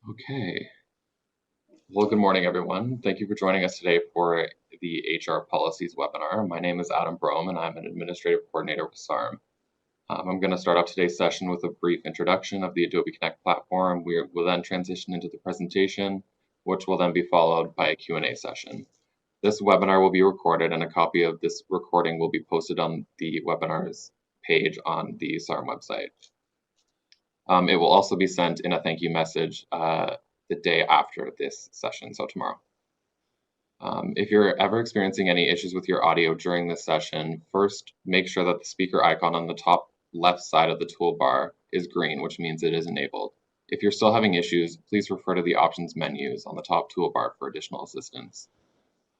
Okay. Well, good morning, everyone. Thank you for joining us today for the HR Policies webinar. My name is Adam Brome, and I'm an Administrative Coordinator with SARM. I'm going to start off today's session with a brief introduction of the Adobe Connect platform. We will then transition into the presentation, which will then be followed by a Q&A session. This webinar will be recorded, and a copy of this recording will be posted on the webinars page on the SARM website. It will also be sent in a thank you message the day after this session, so tomorrow. If you're ever experiencing any issues with your audio during this session, first make sure that the speaker icon on the top left side of the toolbar is green, which means it is enabled. If you're still having issues, please refer to the options menus on the top toolbar for additional assistance.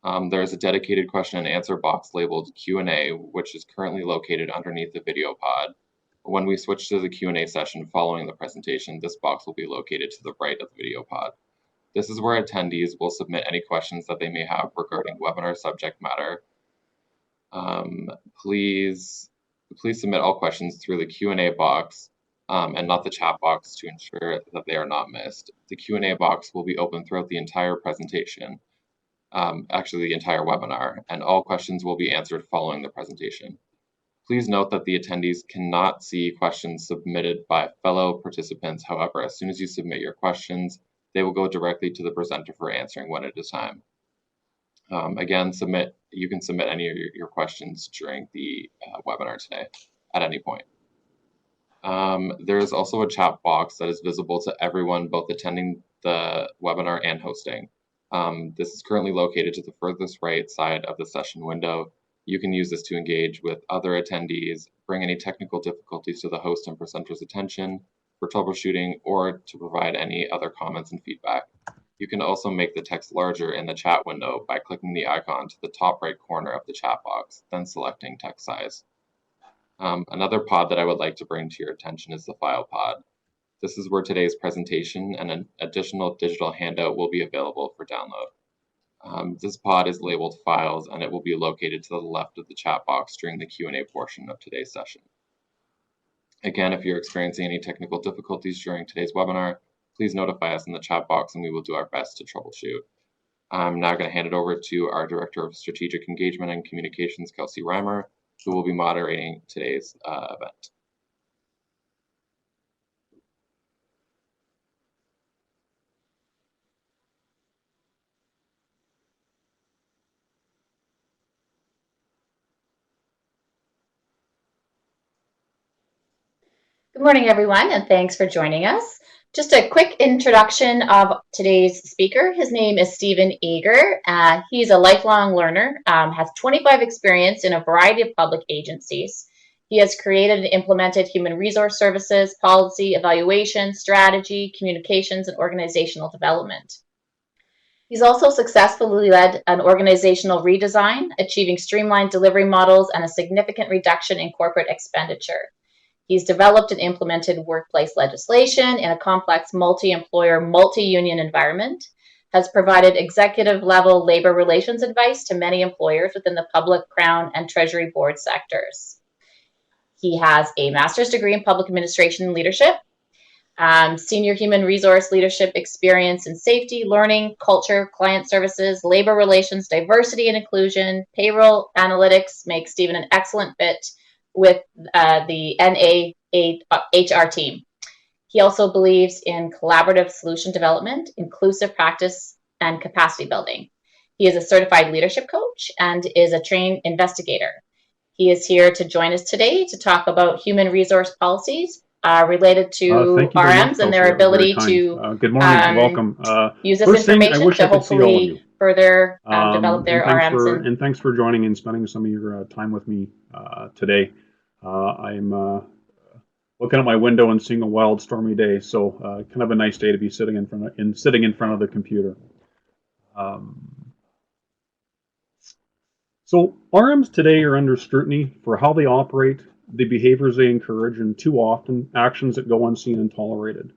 There is a dedicated question and answer box labeled Q&A, which is currently located underneath the video pod. When we switch to the Q&A session following the presentation, this box will be located to the right of the video pod. This is where attendees will submit any questions that they may have regarding webinar subject matter. Please submit all questions through the Q&A box and not the chat box to ensure that they are not missed. The Q&A box will be open throughout the entire presentation, actually the entire webinar, and all questions will be answered following the presentation. Please note that the attendees cannot see questions submitted by fellow participants. However, as soon as you submit your questions, they will go directly to the presenter for answering when it is time. Again, you can submit any of your questions during the webinar today at any point. There is also a chat box that is visible to everyone, both attending the webinar and hosting. This is currently located to the furthest right side of the session window. You can use this to engage with other attendees, bring any technical difficulties to the host and presenter's attention for troubleshooting, or to provide any other comments and feedback. You can also make the text larger in the chat window by clicking the icon to the top right corner of the chat box, then selecting text size. Another pod that I would like to bring to your attention is the file pod. This is where today's presentation and an additional digital handout will be available for download. This pod is labeled Files, and it will be located to the left of the chat box during the Q&A portion of today's session. Again, if you're experiencing any technical difficulties during today's webinar, please notify us in the chat box and we will do our best to troubleshoot. I'm now going to hand it over to our Director of Strategic Engagement and Communications, Kelsey Reimer, who will be moderating today's event. Good morning, everyone, and thanks for joining us. Just a quick introduction of today's speaker. His name is Stephen Eger. He's a lifelong learner, has 25 experience in a variety of public agencies. He has created and implemented human resource services, policy, evaluation, strategy, communications, and organizational development. He's also successfully led an organizational redesign, achieving streamlined delivery models and a significant reduction in corporate expenditure. He's developed and implemented workplace legislation in a complex multi-employer, multi-union environment, has provided executive-level labor relations advice to many employers within the public, Crown, and Treasury board sectors. He has a master's degree in public administration and leadership, senior human resource leadership experience in safety, learning, culture, client services, labor relations, diversity and inclusion, payroll analytics. Makes Stephen an excellent fit with the NAHR team. He also believes in collaborative solution development, inclusive practice, and capacity building. He is a certified leadership coach and is a trained investigator. He is here to join us today to talk about human resource policies related to RMs and their ability to good morning, welcome. Use this information to hopefully further develop their RMs. And thanks for joining and spending some of your time with me today. I'm looking at my window and seeing a wild, stormy day, so kind of a nice day to be sitting in front of the computer. So RMs today are under scrutiny for how they operate, the behaviors they encourage, and too often actions that go unseen and tolerated.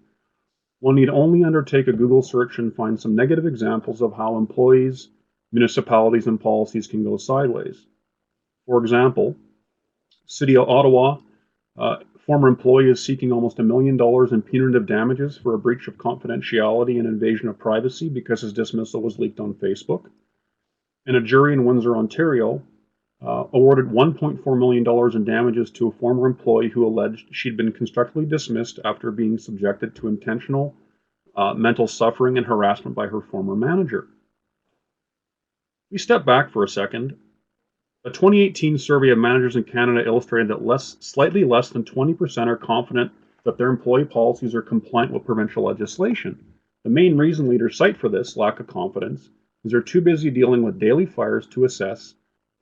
One need only undertake a Google search and find some negative examples of how employees, municipalities, and policies can go sideways. For example, City of Ottawa former employee is seeking almost $1 million in punitive damages for a breach of confidentiality and invasion of privacy because his dismissal was leaked on Facebook. And a jury in Windsor, Ontario, awarded $1.4 million in damages to a former employee who alleged she'd been constructively dismissed after being subjected to intentional mental suffering and harassment by her former manager. We step back for a second. A 2018 survey of managers in Canada illustrated that slightly less than 20% are confident that their employee policies are compliant with provincial legislation. The main reason leaders cite for this lack of confidence is they're too busy dealing with daily fires to assess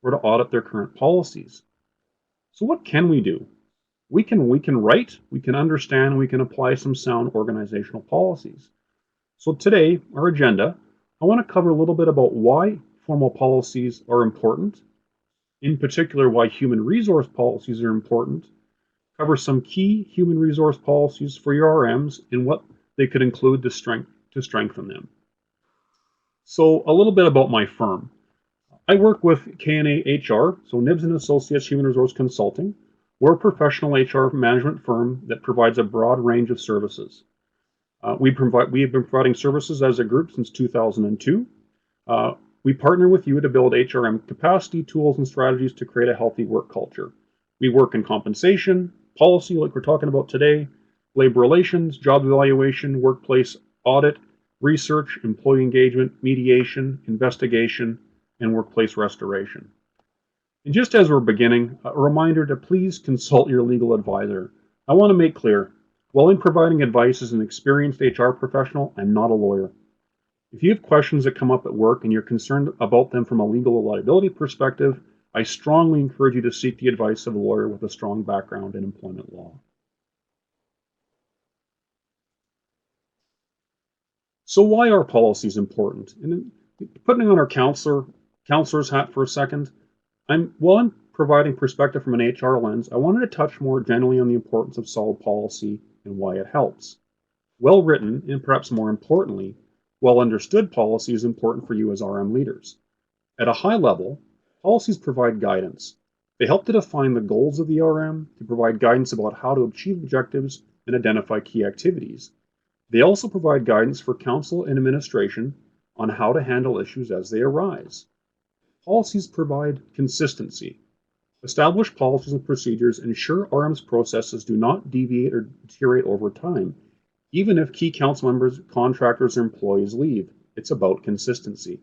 or to audit their current policies. So what can we do? We can write, we can understand, we can apply some sound organizational policies. So today, our agenda, I want to cover a little bit about why formal policies are important, in particular why human resource policies are important, cover some key human resource policies for your RMs and what they could include to strengthen them. So a little bit about my firm. I work with Kn HR, so Nibs and Associates Human Resource Consulting. We're a professional HR management firm that provides a broad range of services. We have been providing services as a group since 2002. We partner with you to build HRM capacity, tools, and strategies to create a healthy work culture. We work in compensation, policy, like we're talking about today, labor relations, job evaluation, workplace audit, research, employee engagement, mediation, investigation, and workplace restoration. And just as we're beginning, a reminder to please consult your legal advisor. I want to make clear, while in providing advice as an experienced HR professional, I'm not a lawyer. If you have questions that come up at work and you're concerned about them from a legal liability perspective, I strongly encourage you to seek the advice of a lawyer with a strong background in employment law. So why are policies important? And putting on our counselor's hat for a second, while I'm providing perspective from an HR lens, I wanted to touch more generally on the importance of solid policy and why it helps. Well-written, and perhaps more importantly, well-understood policy is important for you as RM leaders. At a high level, policies provide guidance. They help to define the goals of the RM, to provide guidance about how to achieve objectives and identify key activities. They also provide guidance for council and administration on how to handle issues as they arise. Policies provide consistency. Established policies and procedures ensure RM's processes do not deviate or deteriorate over time, even if key council members, contractors, or employees leave. It's about consistency.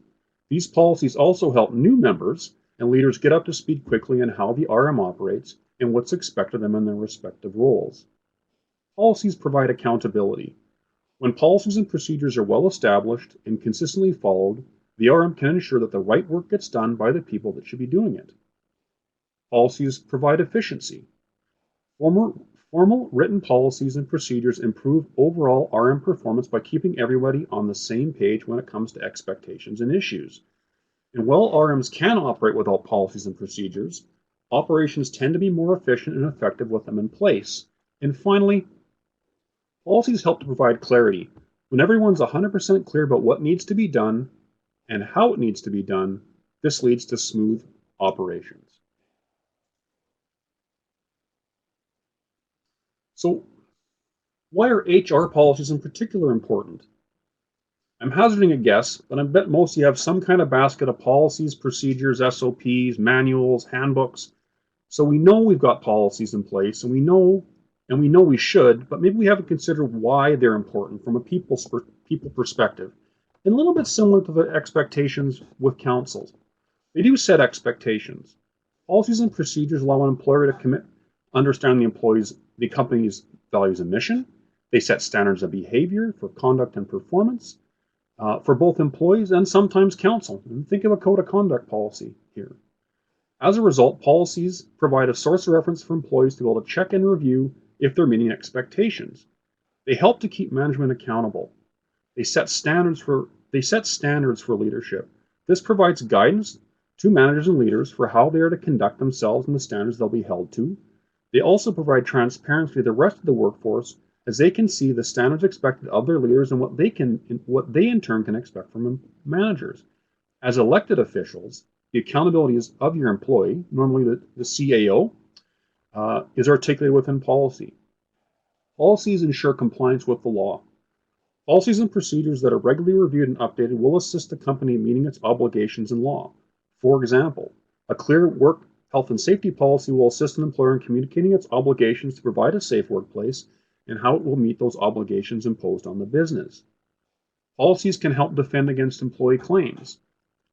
These policies also help new members and leaders get up to speed quickly on how the RM operates and what's expected of them in their respective roles. Policies provide accountability. When policies and procedures are well established and consistently followed, the RM can ensure that the right work gets done by the people that should be doing it. Policies provide efficiency. Formal written policies and procedures improve overall RM performance by keeping everybody on the same page when it comes to expectations and issues. And while RMs can operate without policies and procedures, operations tend to be more efficient and effective with them in place. And finally, policies help to provide clarity. When everyone's 100% clear about what needs to be done and how it needs to be done, this leads to smooth operations. So, why are HR policies in particular important? I'm hazarding a guess, but I bet most of you have some kind of basket of policies, procedures, SOPs, manuals, handbooks. So we know we've got policies in place, and we know we should, but maybe we haven't considered why they're important from a people perspective. And a little bit similar to the expectations with councils. They do set expectations. Policies and procedures allow an employer to understand the company's values and mission. They set standards of behavior for conduct and performance for both employees and sometimes council. And think of a code of conduct policy here. As a result, policies provide a source of reference for employees to be able to check and review if they're meeting expectations. They help to keep management accountable. They set standards for leadership. This provides guidance to managers and leaders for how they are to conduct themselves and the standards they'll be held to. They also provide transparency to the rest of the workforce as they can see the standards expected of their leaders and what they in turn can expect from managers. As elected officials, the accountability is of your employee, normally the CAO, is articulated within policy. Policies ensure compliance with the law. Policies and procedures that are regularly reviewed and updated will assist the company in meeting its obligations in law. For example, a clear work health and safety policy will assist an employer in communicating its obligations to provide a safe workplace and how it will meet those obligations imposed on the business. Policies can help defend against employee claims.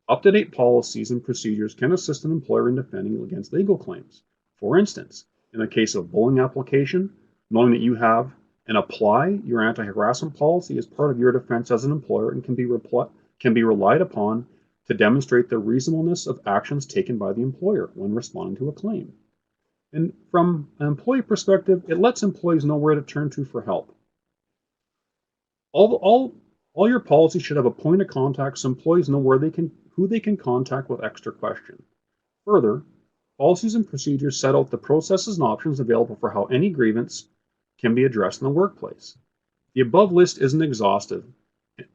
Up-to-date policies and procedures can assist an employer in defending against legal claims. For instance, in the case of bullying application, knowing that you have and apply your anti-harassment policy as part of your defense as an employer and can be relied upon to demonstrate the reasonableness of actions taken by the employer when responding to a claim. And from an employee perspective, it lets employees know where to turn to for help. All your policies should have a point of contact so employees know who they can contact with extra questions. Further, policies and procedures set out the processes and options available for how any grievance can be addressed in the workplace. The above list isn't exhaustive,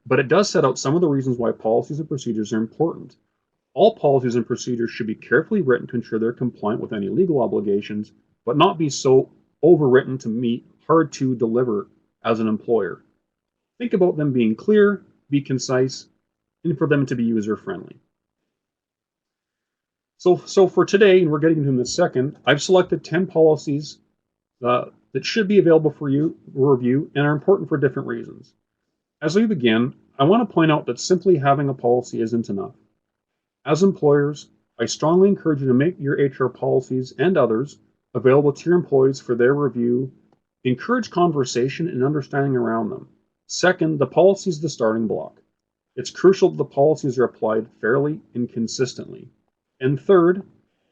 but it does set out some of the reasons why policies and procedures are important. All policies and procedures should be carefully written to ensure they're compliant with any legal obligations, but not be so overwritten to meet hard to deliver as an employer. Think about them being clear, be concise, and for them to be user-friendly. So for today, and we're getting into in a second, I've selected 10 policies that should be available for you for review and are important for different reasons. As we begin, I want to point out that simply having a policy isn't enough. As employers, I strongly encourage you to make your HR policies and others available to your employees for their review. Encourage conversation and understanding around them. Second, the policy is the starting block. It's crucial that the policies are applied fairly and consistently. And third,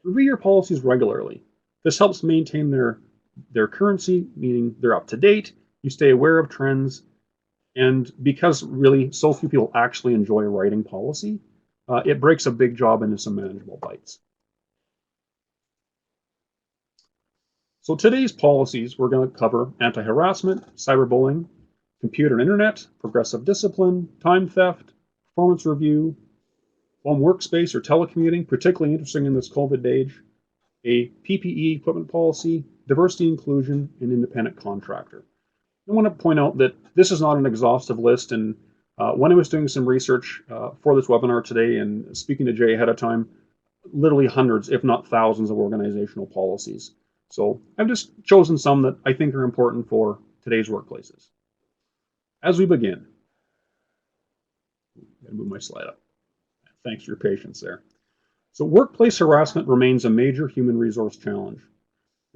review your policies regularly. This helps maintain their currency, meaning they're up to date, you stay aware of trends, and because really so few people actually enjoy writing policy, it breaks a big job into some manageable bites. So today's policies, we're going to cover anti-harassment, cyberbullying, computer and internet, progressive discipline, time theft, performance review, home workspace or telecommuting, particularly interesting in this COVID age, a PPE equipment policy, diversity inclusion, and independent contractor. I want to point out that this is not an exhaustive list, and when I was doing some research for this webinar today and speaking to Jay ahead of time, literally hundreds, if not thousands, of organizational policies. So I've just chosen some that I think are important for today's workplaces. As we begin, I'm going to move my slide up. Thanks for your patience there. So workplace harassment remains a major human resource challenge.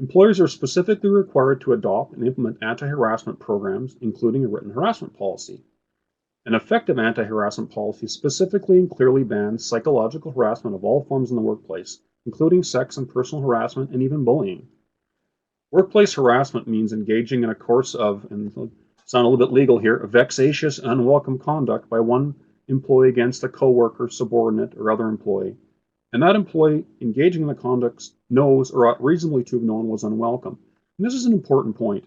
Employers are specifically required to adopt and implement anti-harassment programs, including a written harassment policy. An effective anti-harassment policy specifically and clearly bans psychological harassment of all forms in the workplace, including sex and personal harassment and even bullying. Workplace harassment means engaging in a course of, and sound a little bit legal here, vexatious and unwelcome conduct by one employee against a coworker, subordinate, or other employee. And that employee engaging in the conduct knows or ought reasonably to have known was unwelcome. And this is an important point.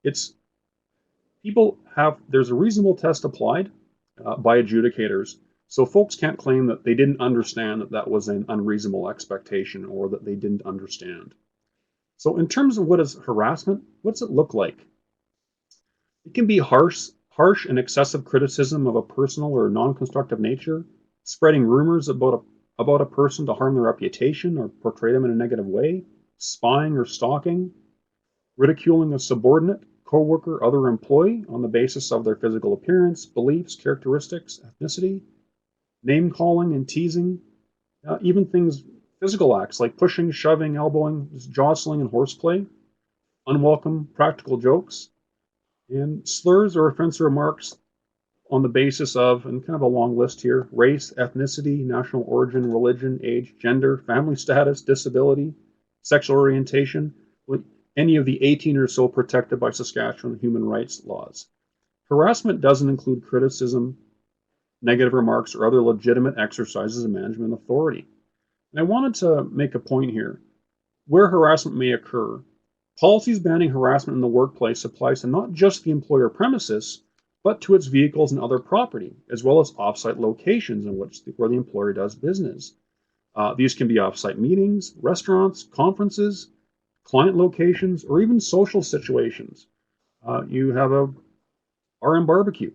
There's a reasonable test applied by adjudicators. So folks can't claim that they didn't understand that that was an unreasonable expectation or that they didn't understand. So in terms of what is harassment, what's it look like? It can be harsh and excessive criticism of a personal or non-constructive nature, spreading rumors about a person to harm their reputation or portray them in a negative way, spying or stalking, ridiculing a subordinate, coworker, other employee on the basis of their physical appearance, beliefs, characteristics, ethnicity, name calling and teasing, even physical acts like pushing, shoving, elbowing, jostling, and horseplay, unwelcome practical jokes, and slurs or offensive remarks on the basis of, and kind of a long list here, race, ethnicity, national origin, religion, age, gender, family status, disability, sexual orientation, any of the 18 or so protected by Saskatchewan human rights laws. Harassment doesn't include criticism, negative remarks, or other legitimate exercises of management authority. And I wanted to make a point here. Where harassment may occur, policies banning harassment in the workplace applies to not just the employer premises, but to its vehicles and other property, as well as offsite locations where the employer does business. These can be offsite meetings, restaurants, conferences, client locations, or even social situations. You have a RM barbecue.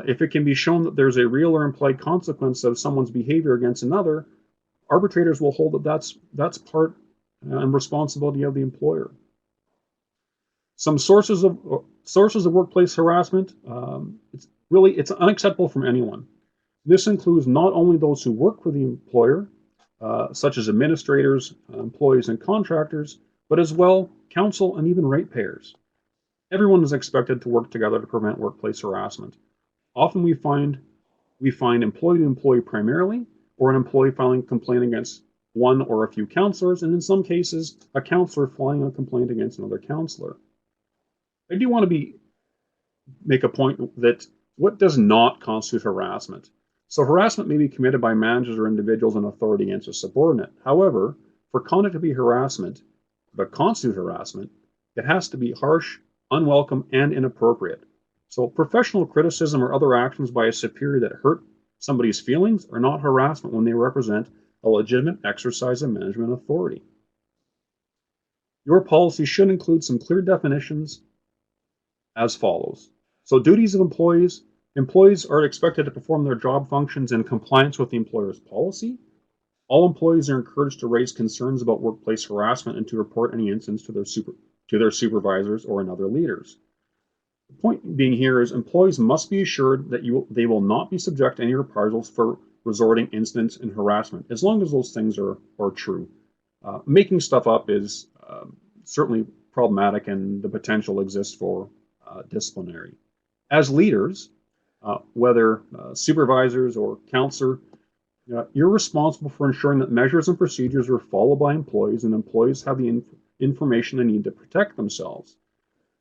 If it can be shown that there's a real or implied consequence of someone's behavior against another, arbitrators will hold that that's part and responsibility of the employer. Some sources of workplace harassment. It's unacceptable from anyone. This includes not only those who work for the employer, such as administrators, employees, and contractors, but as well council and even ratepayers. Everyone is expected to work together to prevent workplace harassment. Often we find employee to employee primarily, or an employee filing a complaint against one or a few counselors, and in some cases, a counselor filing a complaint against another counselor. I do want to make a point that what does not constitute harassment? So harassment may be committed by managers or individuals in authority against a subordinate. However, for conduct to be harassment, but constitute harassment, it has to be harsh, unwelcome, and inappropriate. So professional criticism or other actions by a superior that hurt somebody's feelings are not harassment when they represent a legitimate exercise of management authority. Your policy should include some clear definitions as follows. So duties of employees. Employees are expected to perform their job functions in compliance with the employer's policy. All employees are encouraged to raise concerns about workplace harassment and to report any incidents to their supervisors or other leaders. The point being here is employees must be assured that they will not be subject to any reprisals for resorting incidents and harassment, as long as those things are true. Making stuff up is certainly problematic, and the potential exists for disciplinary. As leaders, whether supervisors or counselor, you're responsible for ensuring that measures and procedures are followed by employees, and employees have the information they need to protect themselves.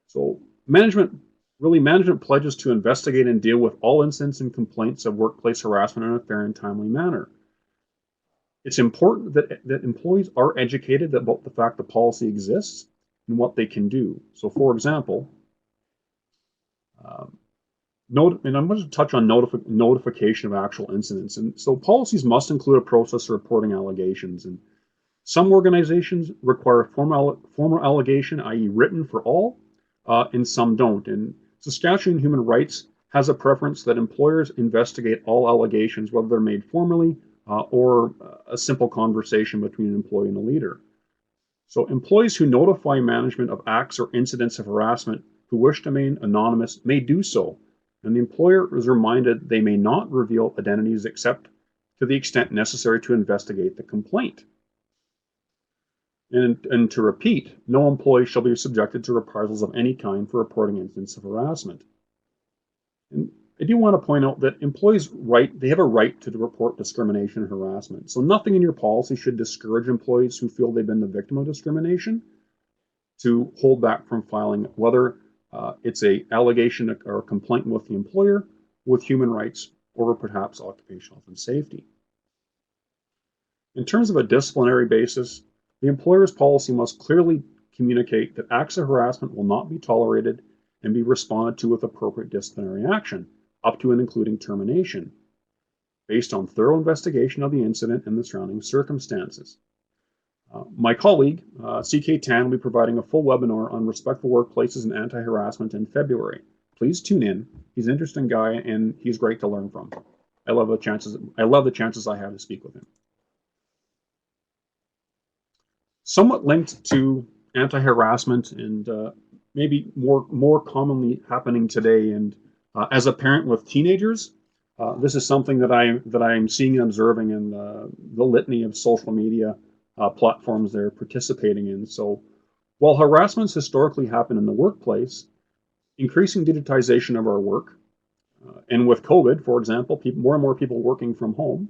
So management pledges to investigate and deal with all incidents and complaints of workplace harassment in a fair and timely manner. It's important that employees are educated about the fact the policy exists and what they can do. So for example, and I'm going to touch on notification of actual incidents. And so policies must include a process for reporting allegations. And some organizations require formal allegation, i.e. written for all, and some don't. And Saskatchewan Human Rights has a preference that employers investigate all allegations, whether they're made formally or a simple conversation between an employee and a leader. So employees who notify management of acts or incidents of harassment who wish to remain anonymous may do so, and the employer is reminded they may not reveal identities except to the extent necessary to investigate the complaint. And to repeat, no employee shall be subjected to reprisals of any kind for reporting incidents of harassment. And I do want to point out that employees have a right to report discrimination and harassment. So nothing in your policy should discourage employees who feel they've been the victim of discrimination to hold back from filing, whether it's an allegation or a complaint with the employer, with human rights, or perhaps occupational health and safety. In terms of a disciplinary basis, the employer's policy must clearly communicate that acts of harassment will not be tolerated and be responded to with appropriate disciplinary action, up to and including termination, based on thorough investigation of the incident and the surrounding circumstances. My colleague, CK Tan, will be providing a full webinar on respectful workplaces and anti-harassment in February. Please tune in. He's an interesting guy, and he's great to learn from. I love the chances I have to speak with him. Somewhat linked to anti-harassment and maybe more commonly happening today, and as a parent with teenagers, this is something that I'm seeing and observing in the litany of social media platforms they're participating in. So while harassments historically happen in the workplace, increasing digitization of our work, and with COVID, for example, more and more people working from home,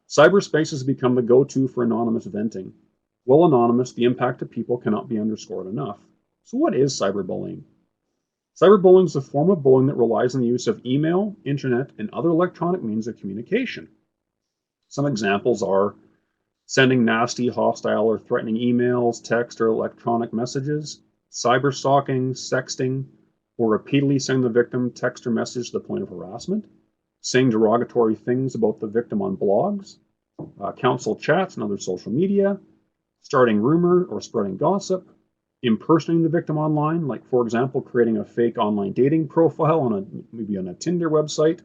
cyberspace has become the go-to for anonymous venting. While anonymous, the impact to people cannot be underscored enough. So what is cyberbullying? Cyberbullying is a form of bullying that relies on the use of email, internet, and other electronic means of communication. Some examples are sending nasty, hostile, or threatening emails, text, or electronic messages, cyberstalking, sexting, or repeatedly sending the victim text or message to the point of harassment, saying derogatory things about the victim on blogs, council chats and other social media, starting rumor or spreading gossip, impersonating the victim online, like for example, creating a fake online dating profile on maybe on a Tinder website,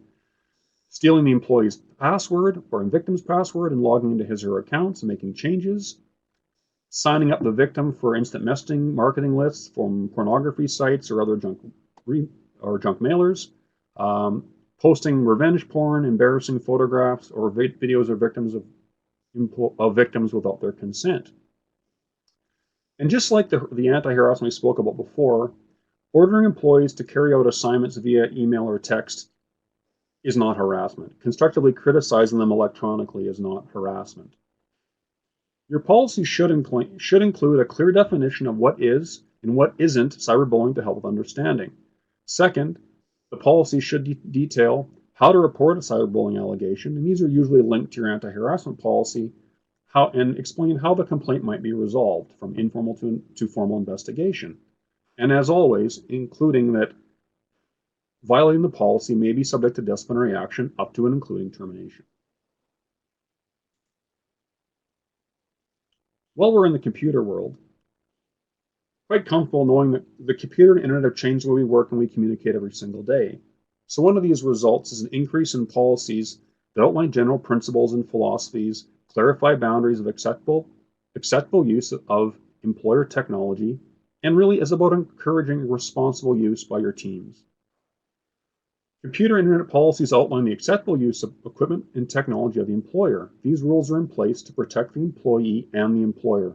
stealing the employee's password or a victim's password and logging into his or her accounts and making changes, signing up the victim for instant messaging marketing lists from pornography sites or other junk mailers, posting revenge porn, embarrassing photographs, or videos of victims without their consent. And just like the anti-harassment we spoke about before, ordering employees to carry out assignments via email or text is not harassment. Constructively criticizing them electronically is not harassment. Your policy should include a clear definition of what is and what isn't cyberbullying to help with understanding. Second, the policy should detail how to report a cyberbullying allegation, and these are usually linked to your anti-harassment policy, and explain how the complaint might be resolved from informal to formal investigation. And as always, including that violating the policy may be subject to disciplinary action up to and including termination. While we're in the computer world, quite comfortable knowing that the computer and internet have changed the way we work and we communicate every single day. So one of these results is an increase in policies that outline general principles and philosophies, clarify boundaries of acceptable use of employer technology, and really is about encouraging responsible use by your teams. Computer and internet policies outline the acceptable use of equipment and technology of the employer. These rules are in place to protect the employee and the employer.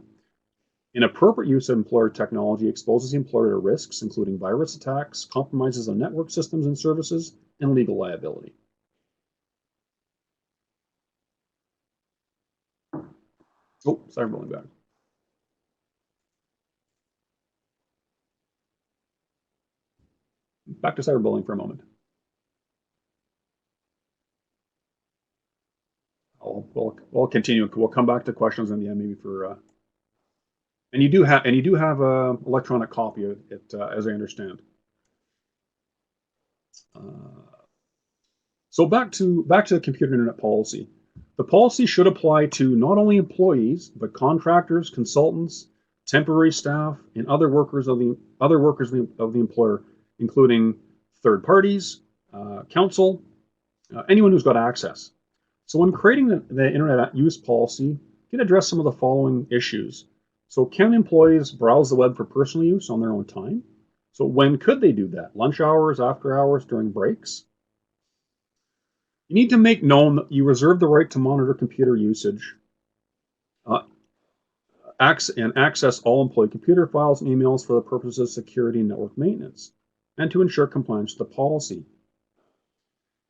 Inappropriate use of employer technology exposes the employer to risks, including virus attacks, compromises on network systems and services, and legal liability. Oh, cyberbullying back. Back to cyberbullying for a moment. We'll continue. We'll come back to questions in the end, maybe for. And you do have a electronic copy of it, as I understand. So back to the computer internet policy. The policy should apply to not only employees but contractors, consultants, temporary staff, and other workers of the employer, including third parties, counsel, anyone who's got access. So when creating the internet use policy, you can address some of the following issues. So can employees browse the web for personal use on their own time? So when could they do that? Lunch hours, after hours, during breaks? You need to make known that you reserve the right to monitor computer usage and access all employee computer files and emails for the purposes of security and network maintenance, and to ensure compliance with the policy.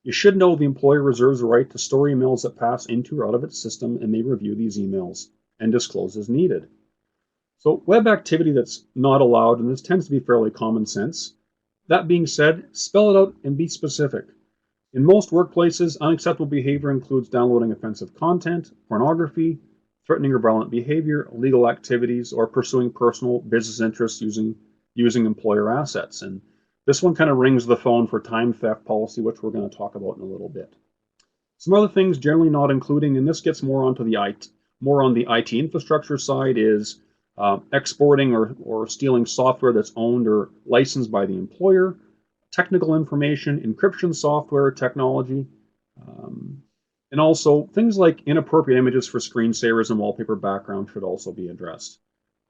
You should know the employer reserves the right to store emails that pass into or out of its system and may review these emails and disclose as needed. So web activity that's not allowed, and this tends to be fairly common sense. That being said, spell it out and be specific. In most workplaces, unacceptable behavior includes downloading offensive content, pornography, threatening or violent behavior, illegal activities, or pursuing personal business interests using employer assets. And this one kind of rings the phone for time theft policy, which we're going to talk about in a little bit. Some other things generally not including, and this gets more on the IT infrastructure side, is exporting or stealing software that's owned or licensed by the employer, technical information, encryption software technology, and also things like inappropriate images for screensavers and wallpaper background should also be addressed.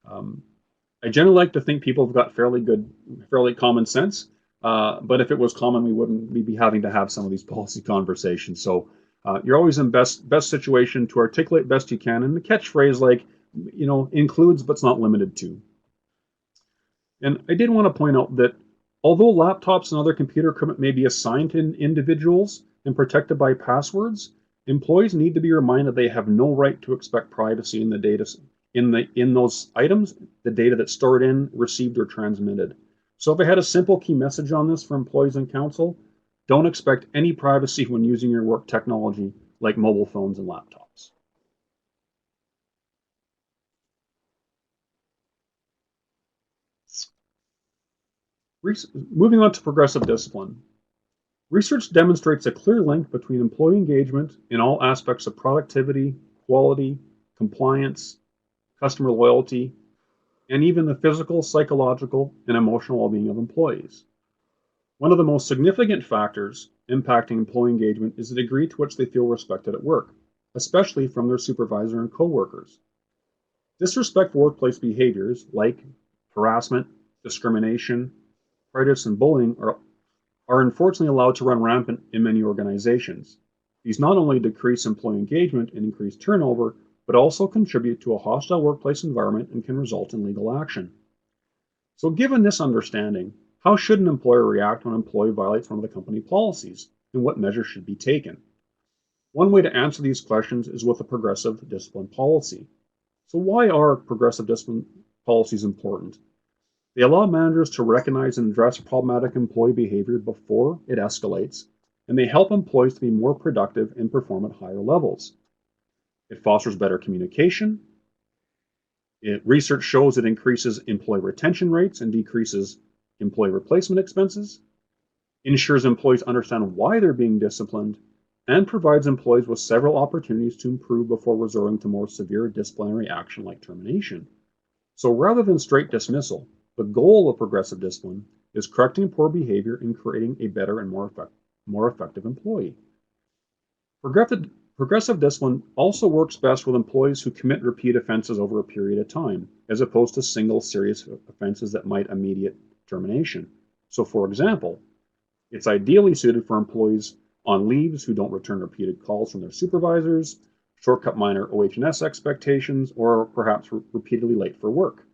I generally like to think people have got fairly common sense, but if it was common, we wouldn't be having to have some of these policy conversations. So you're always in best situation to articulate best you can, and the catchphrase like, includes but's not limited to. And I did want to point out that although laptops and other computer equipment may be assigned to individuals and protected by passwords, employees need to be reminded they have no right to expect privacy in the data in those items, the data that's stored in, received, or transmitted. So if I had a simple key message on this for employees and counsel, don't expect any privacy when using your work technology like mobile phones and laptops. Moving on to progressive discipline. Research demonstrates a clear link between employee engagement in all aspects of productivity, quality, compliance, customer loyalty, and even the physical, psychological, and emotional well-being of employees. One of the most significant factors impacting employee engagement is the degree to which they feel respected at work, especially from their supervisor and coworkers. Disrespectful workplace behaviors like harassment, discrimination, prejudice, and bullying are unfortunately allowed to run rampant in many organizations. These not only decrease employee engagement and increase turnover, but also contribute to a hostile workplace environment and can result in legal action. So given this understanding, how should an employer react when an employee violates one of the company policies, and what measures should be taken? One way to answer these questions is with a progressive discipline policy. So why are progressive discipline policies important? They allow managers to recognize and address problematic employee behavior before it escalates, and they help employees to be more productive and perform at higher levels. It fosters better communication. Research shows it increases employee retention rates and decreases employee replacement expenses, ensures employees understand why they're being disciplined, and provides employees with several opportunities to improve before resorting to more severe disciplinary action like termination. So rather than straight dismissal, the goal of progressive discipline is correcting poor behavior and creating a better and more effective employee. Progressive discipline also works best with employees who commit repeat offenses over a period of time, as opposed to single serious offenses that might immediate termination. So for example, it's ideally suited for employees on leaves who don't return repeated calls from their supervisors, shortcut minor OH&S expectations, or perhaps repeatedly late for work.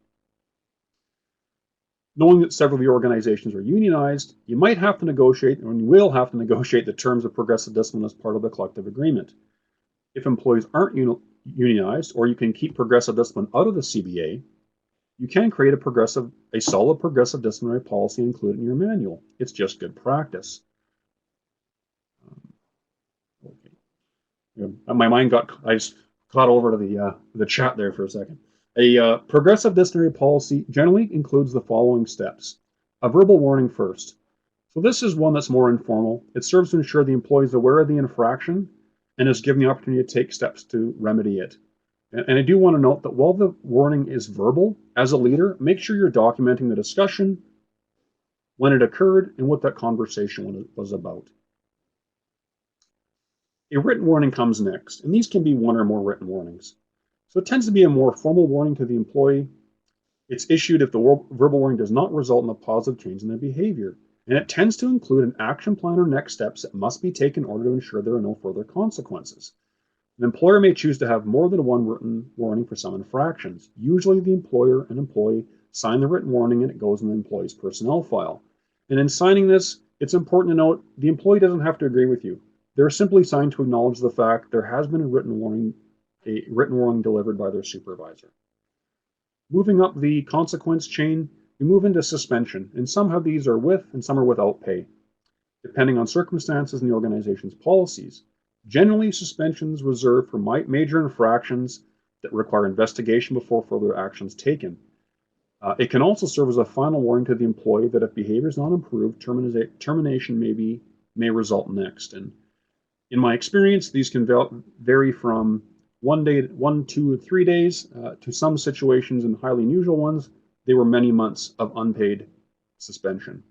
Knowing that several of your organizations are unionized, you might have to negotiate, or you will have to negotiate the terms of progressive discipline as part of the collective agreement. If employees aren't unionized, or you can keep progressive discipline out of the CBA, you can create a solid progressive disciplinary policy and include it in your manual. It's just good practice. My mind I just caught over to the chat there for a second. A progressive disciplinary policy generally includes the following steps. A verbal warning first. So this is one that's more informal. It serves to ensure the employee is aware of the infraction and is given the opportunity to take steps to remedy it. And I do want to note that while the warning is verbal, as a leader, make sure you're documenting the discussion, when it occurred, and what that conversation was about. A written warning comes next, and these can be one or more written warnings. So it tends to be a more formal warning to the employee. It's issued if the verbal warning does not result in a positive change in their behavior, and it tends to include an action plan or next steps that must be taken in order to ensure there are no further consequences. An employer may choose to have more than one written warning for some infractions. Usually the employer and employee sign the written warning and it goes in the employee's personnel file. And in signing this, it's important to note the employee doesn't have to agree with you. They're simply signed to acknowledge the fact there has been a written warning delivered by their supervisor. Moving up the consequence chain, we move into suspension, and some of these are with and some are without pay, depending on circumstances and the organization's policies. Generally, suspensions reserved for major infractions that require investigation before further actions taken. It can also serve as a final warning to the employee that if behavior is not improved, termination may result next. And in my experience, these can vary from 1 day, 1, 2, 3 days, to some situations and highly unusual ones, they were many months of unpaid suspension.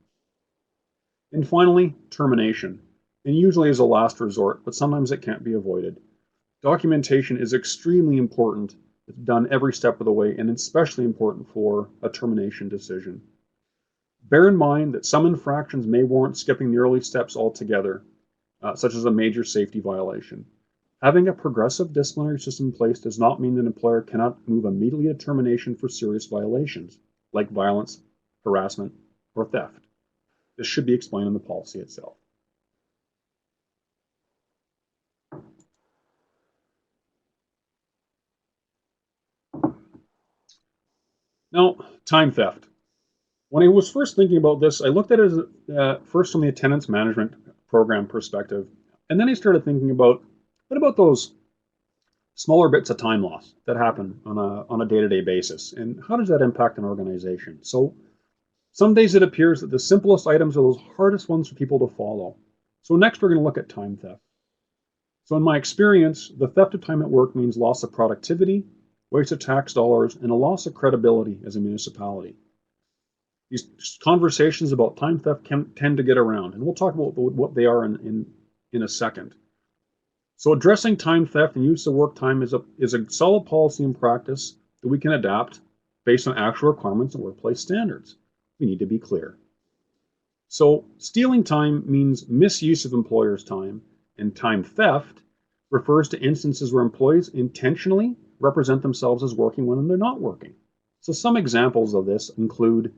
And finally, termination. And usually is a last resort, but sometimes it can't be avoided. Documentation is extremely important. It's done every step of the way, and especially important for a termination decision. Bear in mind that some infractions may warrant skipping the early steps altogether, such as a major safety violation. Having a progressive disciplinary system in place does not mean that an employer cannot move immediately to termination for serious violations, like violence, harassment, or theft. This should be explained in the policy itself. Now, time theft. When I was first thinking about this, I looked at it as first from the attendance management program perspective, and then I started thinking about what about those smaller bits of time loss that happen on a day-to-day basis, and how does that impact an organization? So some days it appears that the simplest items are those hardest ones for people to follow. So next we're going to look at time theft. So in my experience, the theft of time at work means loss of productivity, waste of tax dollars, and a loss of credibility as a municipality. These conversations about time theft can tend to get around, and we'll talk about what they are in a second. So addressing time theft and use of work time is a solid policy and practice that we can adapt based on actual requirements and workplace standards. We need to be clear. So stealing time means misuse of employers' time, and time theft refers to instances where employees intentionally represent themselves as working when they're not working. So some examples of this include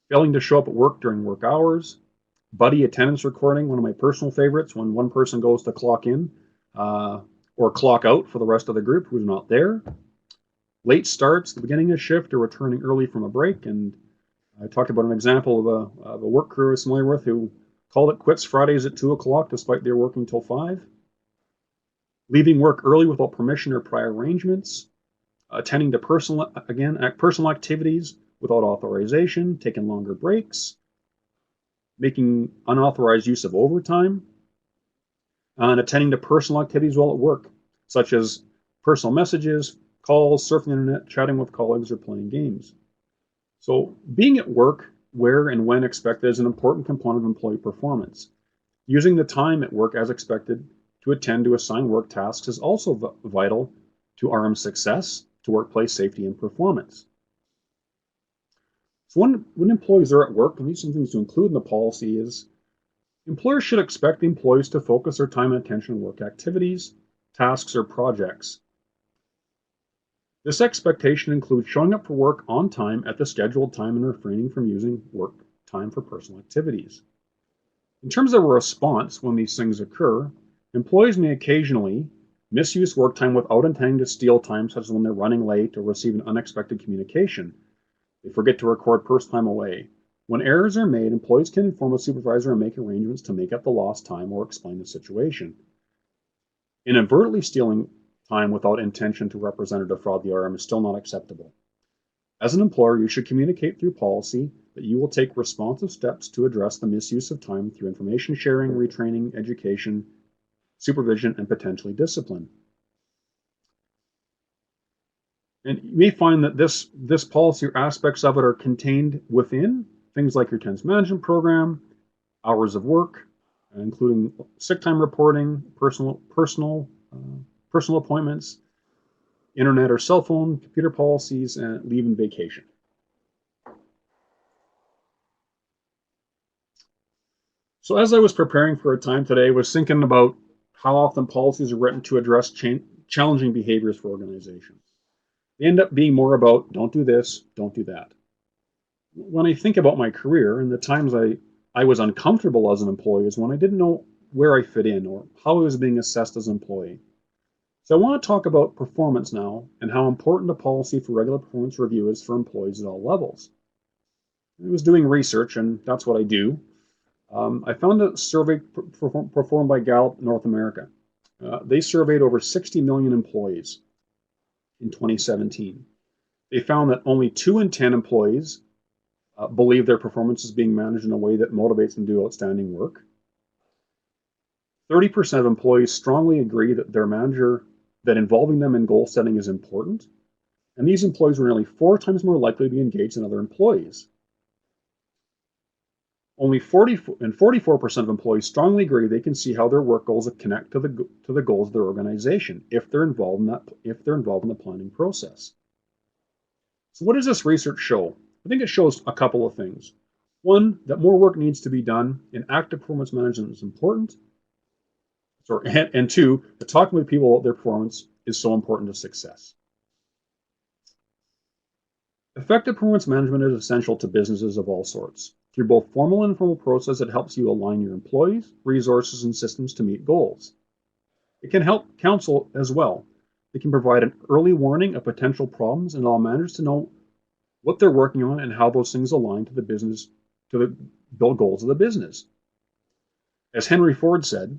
failing to show up at work during work hours, buddy attendance recording, one of my personal favorites, when one person goes to clock in or clock out for the rest of the group who's not there, late starts, the beginning of shift, or returning early from a break. And I talked about an example of a work crew I was familiar with who called it quits Fridays at 2 o'clock despite they were working till 5. Leaving work early without permission or prior arrangements, attending to personal activities without authorization, taking longer breaks, making unauthorized use of overtime, and attending to personal activities while at work, such as personal messages, calls, surfing the internet, chatting with colleagues, or playing games. So being at work where and when expected is an important component of employee performance. Using the time at work as expected to attend to assigned work tasks is also vital to RM success, to workplace safety and performance. So when employees are at work, and these are some things to include in the policy, is employers should expect the employees to focus their time and attention on work activities, tasks, or projects. This expectation includes showing up for work on time at the scheduled time and refraining from using work time for personal activities. In terms of a response when these things occur, employees may occasionally misuse work time without intending to steal time, such as when they're running late or receiving unexpected communication. They forget to record personal time away. When errors are made, employees can inform a supervisor and make arrangements to make up the lost time or explain the situation. Inadvertently stealing time without intention to represent or defraud the RM is still not acceptable. As an employer, you should communicate through policy that you will take responsive steps to address the misuse of time through information sharing, retraining, education, supervision, and potentially discipline. And you may find that this policy or aspects of it are contained within things like your attendance management program, hours of work, including sick time reporting, personal appointments, internet or cell phone, computer policies, and leave and vacation. So as I was preparing for a time today, I was thinking about how often policies are written to address challenging behaviors for organizations. They end up being more about don't do this, don't do that. When I think about my career and the times I was uncomfortable as an employee is when I didn't know where I fit in or how I was being assessed as an employee. So I want to talk about performance now and how important a policy for regular performance review is for employees at all levels. I was doing research, and that's what I do. I found a survey performed by Gallup North America. They surveyed over 60 million employees in 2017. They found that only 2 in 10 employees believe their performance is being managed in a way that motivates them to do outstanding work. 30% of employees strongly agree that involving them in goal setting is important. And these employees were nearly 4 times more likely to be engaged than other employees. Only 44% of employees strongly agree they can see how their work goals connect to the goals of their organization if they're involved in the planning process. So what does this research show? I think it shows a couple of things. One, that more work needs to be done and active performance management is important. And 2, that talking with people about their performance is so important to success. Effective performance management is essential to businesses of all sorts. Through both formal and informal process, it helps you align your employees, resources, and systems to meet goals. It can help counsel as well. It can provide an early warning of potential problems and allow managers to know what they're working on and how those things align to the goals of the business. As Henry Ford said,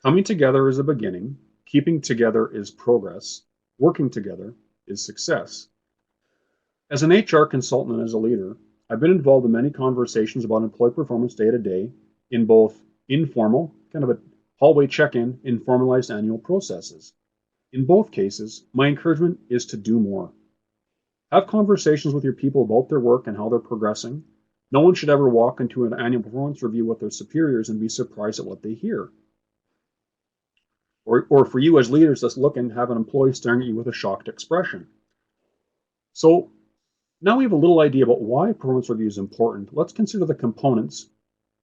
coming together is a beginning, keeping together is progress, working together is success. As an HR consultant and as a leader, I've been involved in many conversations about employee performance day to day in both informal, kind of a hallway check-in, and formalized annual processes. In both cases, my encouragement is to do more. Have conversations with your people about their work and how they're progressing. No one should ever walk into an annual performance review with their superiors and be surprised at what they hear. Or for you as leaders, just look and have an employee staring at you with a shocked expression. So now we have a little idea about why performance review is important. Let's consider the components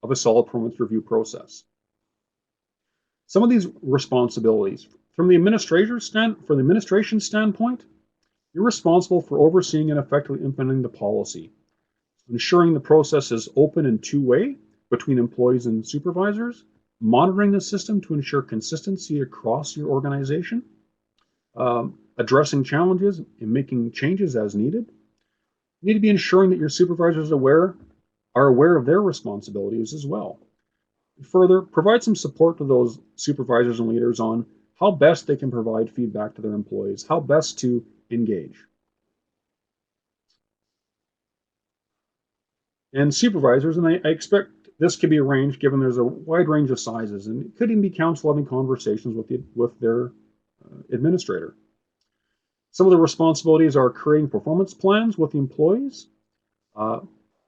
of a solid performance review process. Some of these responsibilities, from the administration standpoint, you're responsible for overseeing and effectively implementing the policy, ensuring the process is open and two-way between employees and supervisors, monitoring the system to ensure consistency across your organization, addressing challenges and making changes as needed. You need to be ensuring that your supervisors are aware of their responsibilities as well. Further, provide some support to those supervisors and leaders on how best they can provide feedback to their employees, how best to engage. And supervisors, and I expect this could be arranged given there's a wide range of sizes, and it could even be council having conversations with their administrator. Some of the responsibilities are creating performance plans with the employees,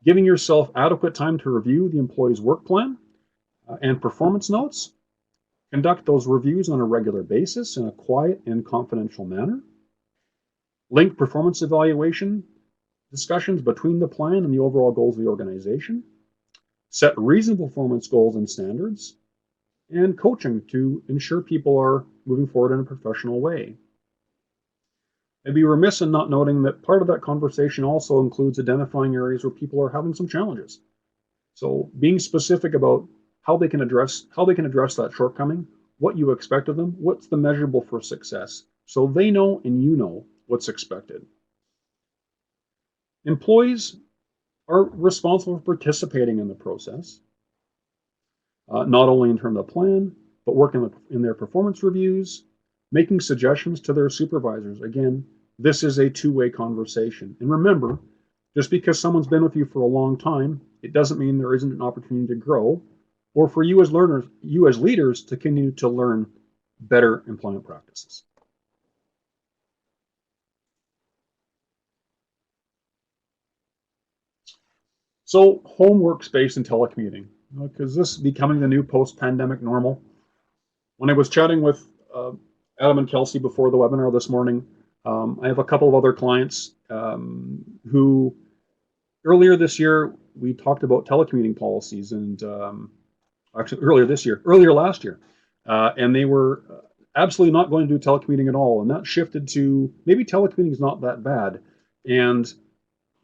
giving yourself adequate time to review the employee's work plan and performance notes. Conduct those reviews on a regular basis in a quiet and confidential manner. Link performance evaluation discussions between the plan and the overall goals of the organization. Set reasonable performance goals and standards. And coaching to ensure people are moving forward in a professional way. I'd be remiss in not noting that part of that conversation also includes identifying areas where people are having some challenges. So being specific about how they can address that shortcoming, what you expect of them, what's the measurable for success, so they know and you know what's expected. Employees are responsible for participating in the process, not only in terms of the plan, but working in their performance reviews, making suggestions to their supervisors. Again, this is a two-way conversation. And remember, just because someone's been with you for a long time, it doesn't mean there isn't an opportunity to grow, or for you as leaders to continue to learn better employment practices. So home workspace and telecommuting, because this is becoming the new post-pandemic normal. When I was chatting with Adam and Kelsey before the webinar this morning, I have a couple of other clients who earlier this year, we talked about telecommuting policies, and actually earlier last year, and they were absolutely not going to do telecommuting at all, and that shifted to maybe telecommuting is not that bad, and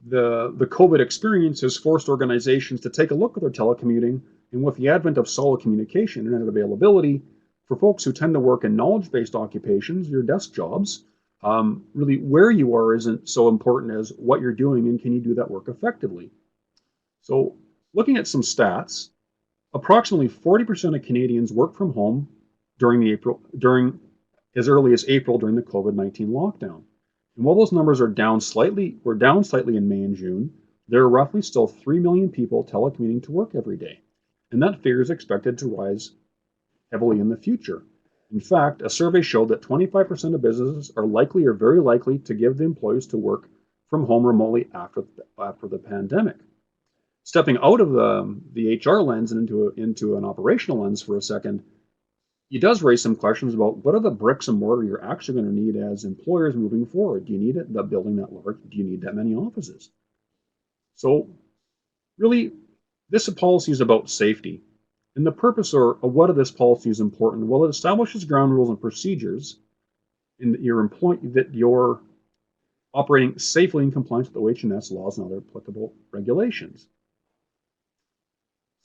the COVID experience has forced organizations to take a look at their telecommuting, and with the advent of solid communication, internet availability, for folks who tend to work in knowledge-based occupations, your desk jobs, really where you are isn't so important as what you're doing and can you do that work effectively. So looking at some stats, approximately 40% of Canadians work from home during as early as April during the COVID-19 lockdown. And while those numbers were down slightly in May and June, there are roughly still 3 million people telecommuting to work every day. And that figure is expected to rise heavily in the future. In fact, a survey showed that 25% of businesses are likely or very likely to give the employees to work from home remotely after the pandemic. Stepping out of the HR lens and into an operational lens for a second, it does raise some questions about what are the bricks and mortar you're actually going to need as employers moving forward. Do you need the building that large? Do you need that many offices? So really, this policy is about safety. And the purpose of what of this policy is important? Well, it establishes ground rules and procedures in that you're operating safely in compliance with OH&S laws and other applicable regulations.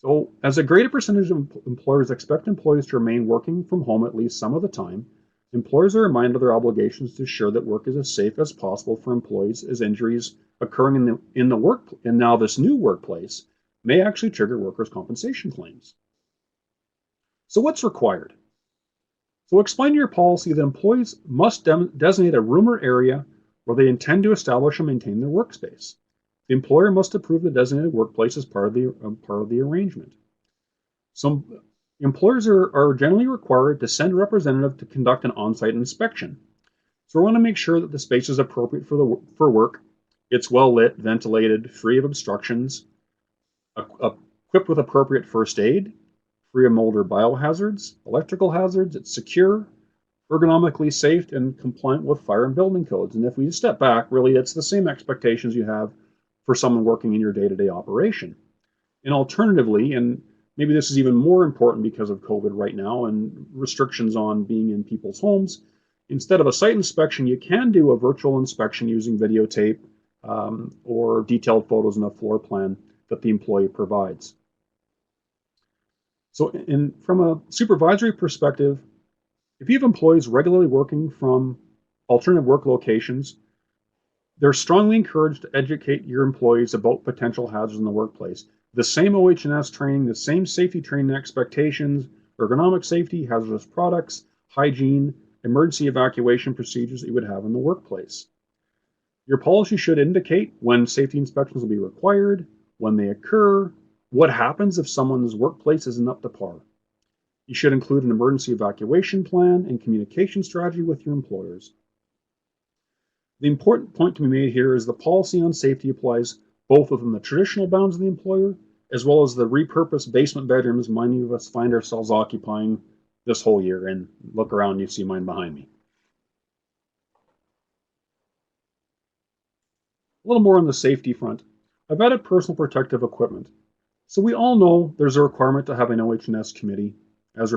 So as a greater percentage of employers expect employees to remain working from home at least some of the time, employers are reminded of their obligations to ensure that work is as safe as possible for employees, as injuries occurring in the work and now this new workplace may actually trigger workers' compensation claims. So what's required? So explain in your policy that employees must designate a room or area where they intend to establish and maintain their workspace. The employer must approve the designated workplace as part of the arrangement. Some Employers are generally required to send a representative to conduct an on-site inspection. So we want to make sure that the space is appropriate for work. It's well lit, ventilated, free of obstructions, equipped with appropriate first aid, free of mold or biohazards, electrical hazards. It's secure, ergonomically safe, and compliant with fire and building codes. And if we step back, really, it's the same expectations you have for someone working in your day-to-day operation. And alternatively, and maybe this is even more important because of COVID right now and restrictions on being in people's homes, instead of a site inspection, you can do a virtual inspection using videotape or detailed photos in a floor plan that the employee provides. So from a supervisory perspective, if you have employees regularly working from alternative work locations, they're strongly encouraged to educate your employees about potential hazards in the workplace. The same OH&S training, the same safety training expectations, ergonomic safety, hazardous products, hygiene, emergency evacuation procedures that you would have in the workplace. Your policy should indicate when safety inspections will be required, when they occur, what happens if someone's workplace isn't up to par. You should include an emergency evacuation plan and communication strategy with your employers. The important point to be made here is the policy on safety applies both within the traditional bounds of the employer as well as the repurposed basement bedrooms many of us find ourselves occupying this whole year. And look around, you see mine behind me. A little more on the safety front. I've added personal protective equipment. So we all know there's a requirement to have an OH&S committee as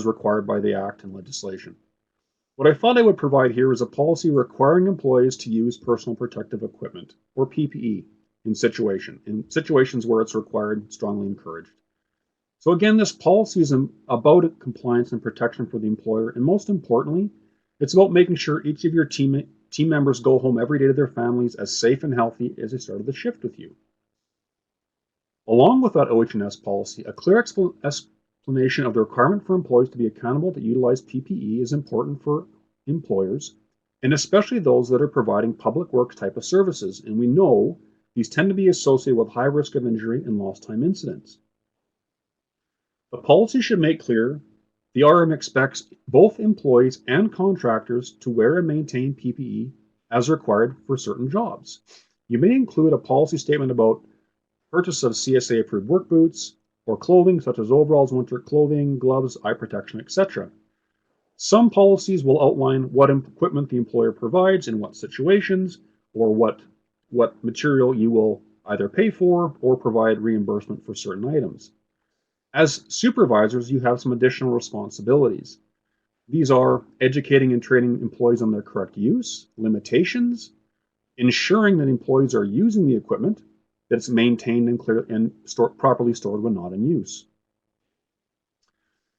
required by the Act and legislation. What I thought I would provide here is a policy requiring employees to use personal protective equipment, or PPE, in situations where it's required, strongly encouraged. So again, this policy is about compliance and protection for the employer, and most importantly, it's about making sure each of your team members go home every day to their families as safe and healthy as they started the shift with you. Along with that OH&S policy, a clear explanation of the requirement for employees to be accountable to utilize PPE is important for employers, and especially those that are providing public works type of services. And we know these tend to be associated with high risk of injury and lost time incidents. The policy should make clear the RM expects both employees and contractors to wear and maintain PPE as required for certain jobs. You may include a policy statement about purchase of CSA approved work boots or clothing such as overalls, winter clothing, gloves, eye protection, etc. Some policies will outline what equipment the employer provides in what situations, or what material you will either pay for or provide reimbursement for certain items. As supervisors, you have some additional responsibilities. These are educating and training employees on their correct use, limitations, ensuring that employees are using the equipment, that it's maintained and clear and properly stored when not in use.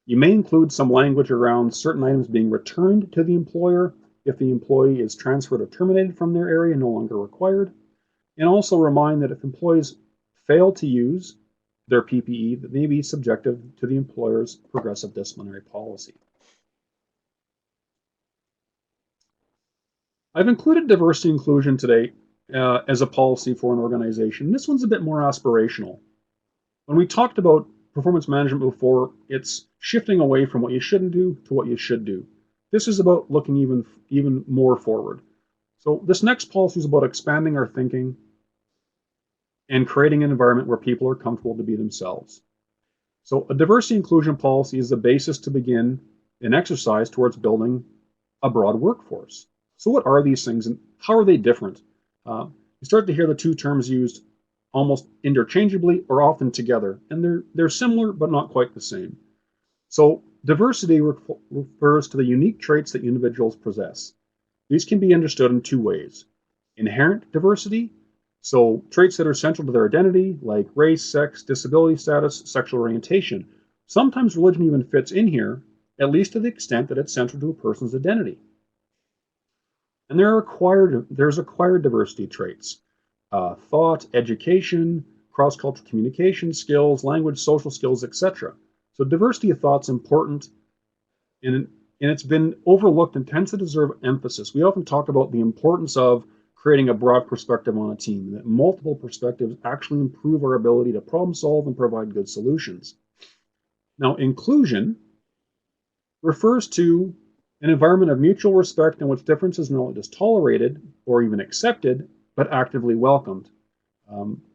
You may include some language around certain items being returned to the employer if the employee is transferred or terminated from their area, no longer required, and also remind that if employees fail to use their PPE, that may be subjective to the employer's progressive disciplinary policy. I've included diversity inclusion today as a policy for an organization. This one's a bit more aspirational. When we talked about performance management before, it's shifting away from what you shouldn't do to what you should do. This is about looking even more forward. So this next policy is about expanding our thinking and creating an environment where people are comfortable to be themselves. So a diversity inclusion policy is the basis to begin an exercise towards building a broad workforce. So what are these things and how are they different? You start to hear the two terms used almost interchangeably or often together, and they're similar but not quite the same. So diversity refers to the unique traits that individuals possess. These can be understood in two ways. Inherent diversity, so traits that are central to their identity, like race, sex, disability status, sexual orientation. Sometimes religion even fits in here, at least to the extent that it's central to a person's identity. And there's acquired diversity traits. Thought, education, cross-cultural communication skills, language, social skills, etc. So diversity of thought's important, and it's been overlooked and tends to deserve emphasis. We often talk about the importance of creating a broad perspective on a team, that multiple perspectives actually improve our ability to problem solve and provide good solutions. Now, inclusion refers to an environment of mutual respect in which differences not only just tolerated or even accepted, but actively welcomed.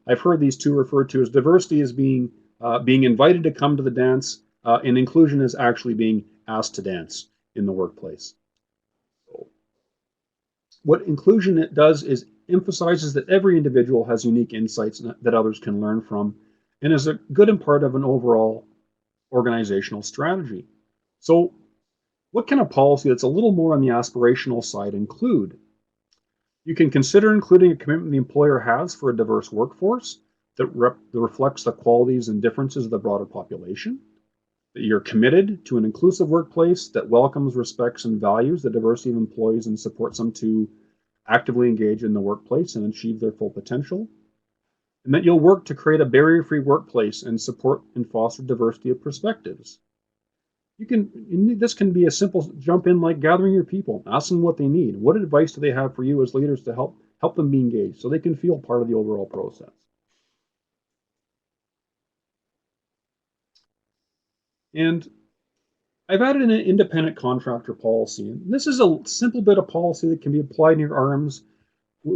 I've heard these two referred to as diversity as being invited to come to the dance, and inclusion is actually being asked to dance in the workplace. So, what inclusion it does is emphasizes that every individual has unique insights that others can learn from, and is a good and part of an overall organizational strategy. So, what can a policy that's a little more on the aspirational side include? You can consider including a commitment the employer has for a diverse workforce that reflects the qualities and differences of the broader population, that you're committed to an inclusive workplace that welcomes, respects, and values the diversity of employees and supports them to actively engage in the workplace and achieve their full potential, and that you'll work to create a barrier-free workplace and support and foster diversity of perspectives. This can be a simple jump in like gathering your people, asking what they need. What advice do they have for you as leaders to help them be engaged so they can feel part of the overall process? And I've added an independent contractor policy. And this is a simple bit of policy that can be applied in your arms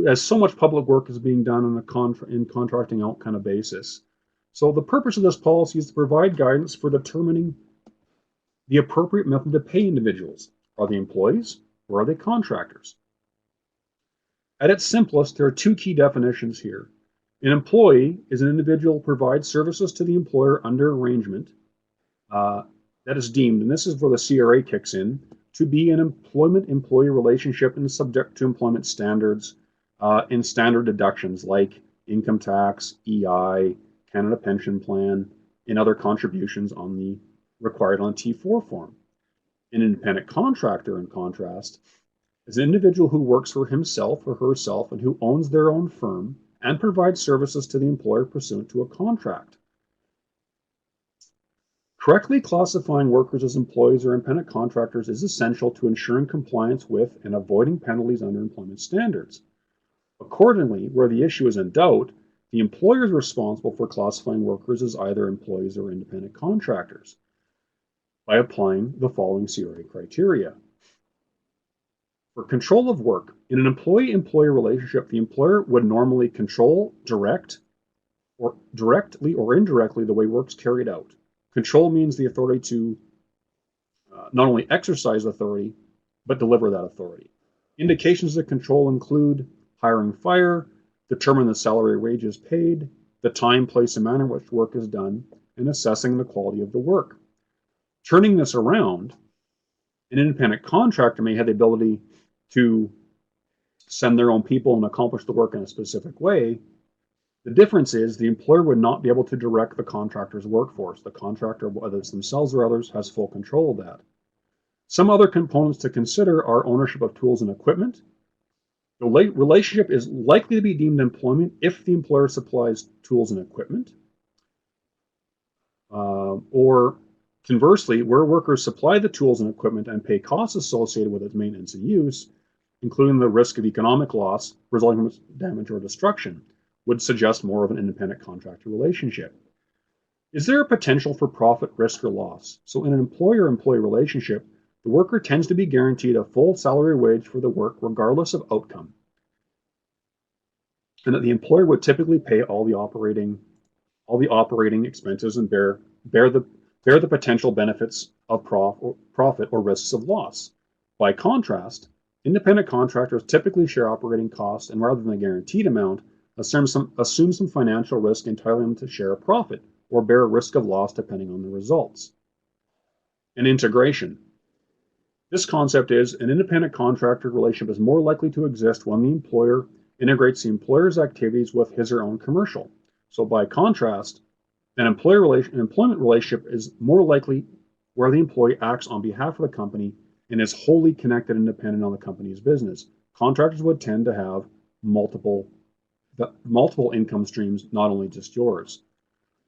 as so much public work is being done on in contracting out kind of basis. So the purpose of this policy is to provide guidance for determining the appropriate method to pay individuals. Are they employees or are they contractors? At its simplest, there are two key definitions here. An employee is an individual who provides services to the employer under arrangement that is deemed, and this is where the CRA kicks in, to be an employment-employee relationship and subject to employment standards and standard deductions like income tax, EI, Canada Pension Plan, and other contributions required on T4 form. An independent contractor, in contrast, is an individual who works for himself or herself and who owns their own firm and provides services to the employer pursuant to a contract. Correctly classifying workers as employees or independent contractors is essential to ensuring compliance with and avoiding penalties under employment standards. Accordingly, where the issue is in doubt, the employer is responsible for classifying workers as either employees or independent contractors by applying the following CRA criteria. For control of work, in an employee-employee relationship, the employer would normally control, directly or indirectly the way work is carried out. Control means the authority to not only exercise authority, but deliver that authority. Indications of control include hiring, fire, determine the salary wages paid, the time, place, and manner in which work is done, and assessing the quality of the work. Turning this around, an independent contractor may have the ability to send their own people and accomplish the work in a specific way. The difference is the employer would not be able to direct the contractor's workforce. The contractor, whether it's themselves or others, has full control of that. Some other components to consider are ownership of tools and equipment. The relationship is likely to be deemed employment if the employer supplies tools and equipment. Or conversely, where workers supply the tools and equipment and pay costs associated with its maintenance and use, including the risk of economic loss resulting from damage or destruction, would suggest more of an independent contractor relationship. Is there a potential for profit, risk, or loss? So in an employer-employee relationship, the worker tends to be guaranteed a full salary wage for the work regardless of outcome, and that the employer would typically pay all the operating expenses and bear the potential benefits of profit or risks of loss. By contrast, independent contractors typically share operating costs and rather than a guaranteed amount, assume some financial risk entitling them to share a profit or bear a risk of loss depending on the results. And integration. This concept is an independent contractor relationship is more likely to exist when the employer integrates the employer's activities with his or her own commercial. So by contrast, an employment relationship is more likely where the employee acts on behalf of the company and is wholly connected and dependent on the company's business. Contractors would tend to have multiple income streams, not only just yours.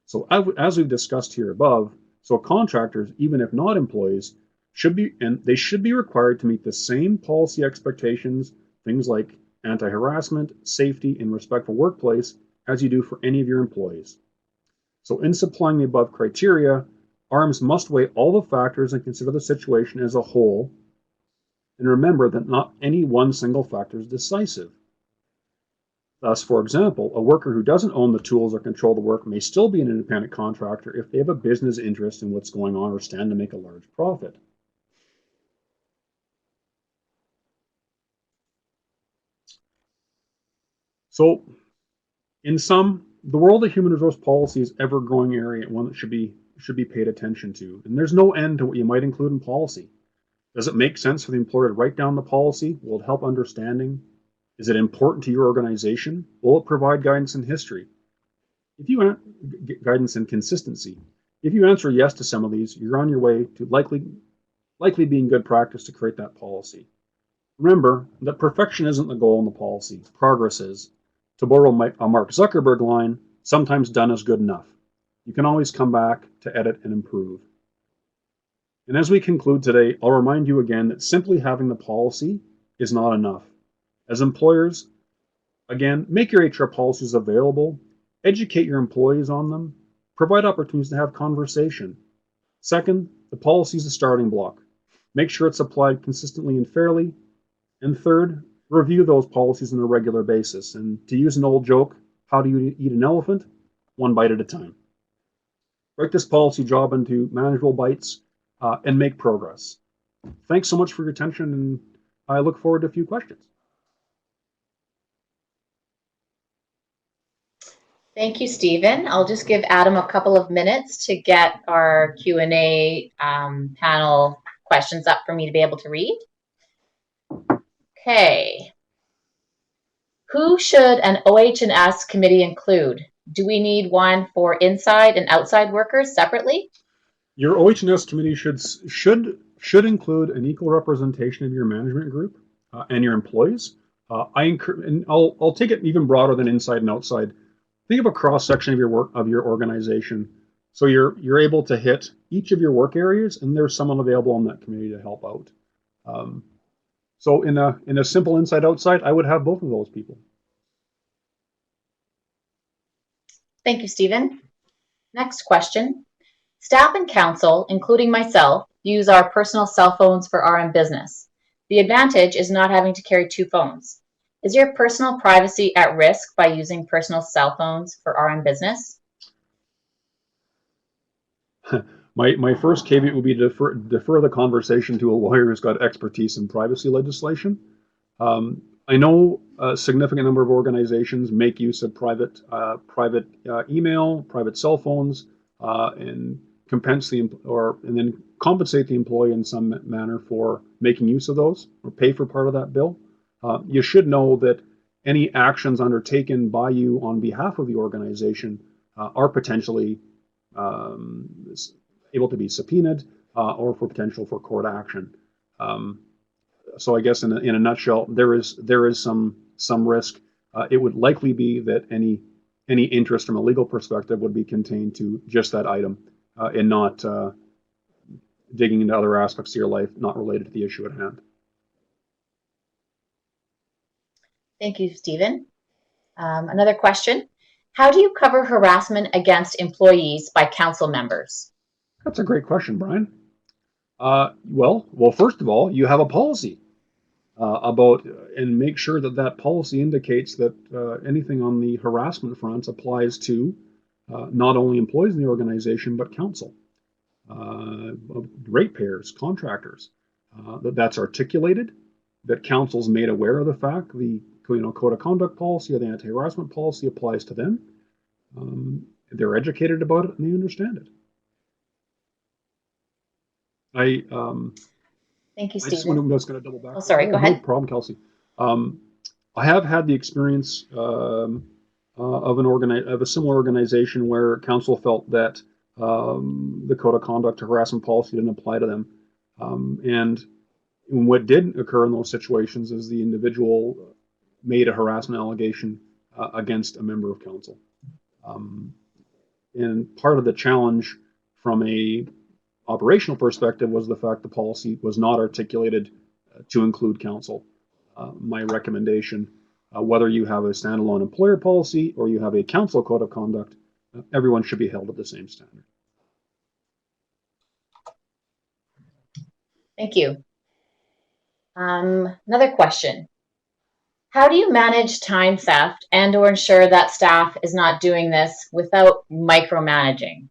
So as we've discussed here above, so contractors, even if not employees, should be required to meet the same policy expectations, things like anti-harassment, safety, and respectful workplace, as you do for any of your employees. So in supplying the above criteria, RMs must weigh all the factors and consider the situation as a whole, and remember that not any one single factor is decisive. Thus, for example, a worker who doesn't own the tools or control the work may still be an independent contractor if they have a business interest in what's going on or stand to make a large profit. So, in sum, the world of human resource policy is an ever-growing area and one that should be paid attention to. And there's no end to what you might include in policy. Does it make sense for the employer to write down the policy? Will it help understanding? Is it important to your organization? Will it provide guidance in history? If you guidance and consistency. If you answer yes to some of these, you're on your way to likely being good practice to create that policy. Remember that perfection isn't the goal in the policy. Progress is. To borrow a Mark Zuckerberg line, sometimes done is good enough. You can always come back to edit and improve. And as we conclude today, I'll remind you again that simply having the policy is not enough. As employers, again, make your HR policies available, educate your employees on them, provide opportunities to have conversation. Second, the policy is a starting block. Make sure it's applied consistently and fairly. And third, review those policies on a regular basis. And to use an old joke, how do you eat an elephant? One bite at a time. Break this policy job into manageable bites and make progress. Thanks so much for your attention, and I look forward to a few questions. Thank you, Stephen. I'll just give Adam a couple of minutes to get our Q&A panel questions up for me to be able to read. Okay. Who should an OH&S committee include? Do we need one for inside and outside workers separately? Your OH&S committee should include an equal representation of your management group and your employees. I'll take it even broader than inside and outside. Think of a cross section of your organization. So you're able to hit each of your work areas, and there's someone available on that committee to help out. So in a simple inside outside, I would have both of those people. Thank you, Stephen. Next question. Staff and council, including myself, use our personal cell phones for RM business. The advantage is not having to carry two phones. Is your personal privacy at risk by using personal cell phones for RM business? My first caveat would be to defer the conversation to a lawyer who's got expertise in privacy legislation. I know a significant number of organizations make use of private email, private cell phones, and then compensate the employee in some manner for making use of those or pay for part of that bill. You should know that any actions undertaken by you on behalf of the organization are potentially able to be subpoenaed or for potential for court action. So I guess in a nutshell, there is some risk. It would likely be that any interest from a legal perspective would be contained to just that item and not digging into other aspects of your life not related to the issue at hand. Thank you, Stephen. Another question. How do you cover harassment against employees by council members? That's a great question, Brian. Well, first of all, you have a policy about, and make sure that policy indicates that anything on the harassment front applies to not only employees in the organization, but council, ratepayers, contractors, that's articulated, that council's made aware of the fact the code of conduct policy or the anti-harassment policy applies to them. They're educated about it and they understand it. Thank you, I just Stephen. was going to double back. Oh, sorry, go ahead. No problem, Kelsey. I have had the experience of a similar organization where council felt that the code of conduct or harassment policy didn't apply to them. And what did occur in those situations is the individual made a harassment allegation against a member of council. And part of the challenge from a operational perspective was the fact the policy was not articulated to include council. My recommendation, whether you have a standalone employer policy or you have a council code of conduct, everyone should be held at the same standard. Thank you. Another question. How do you manage time theft and or ensure that staff is not doing this without micromanaging?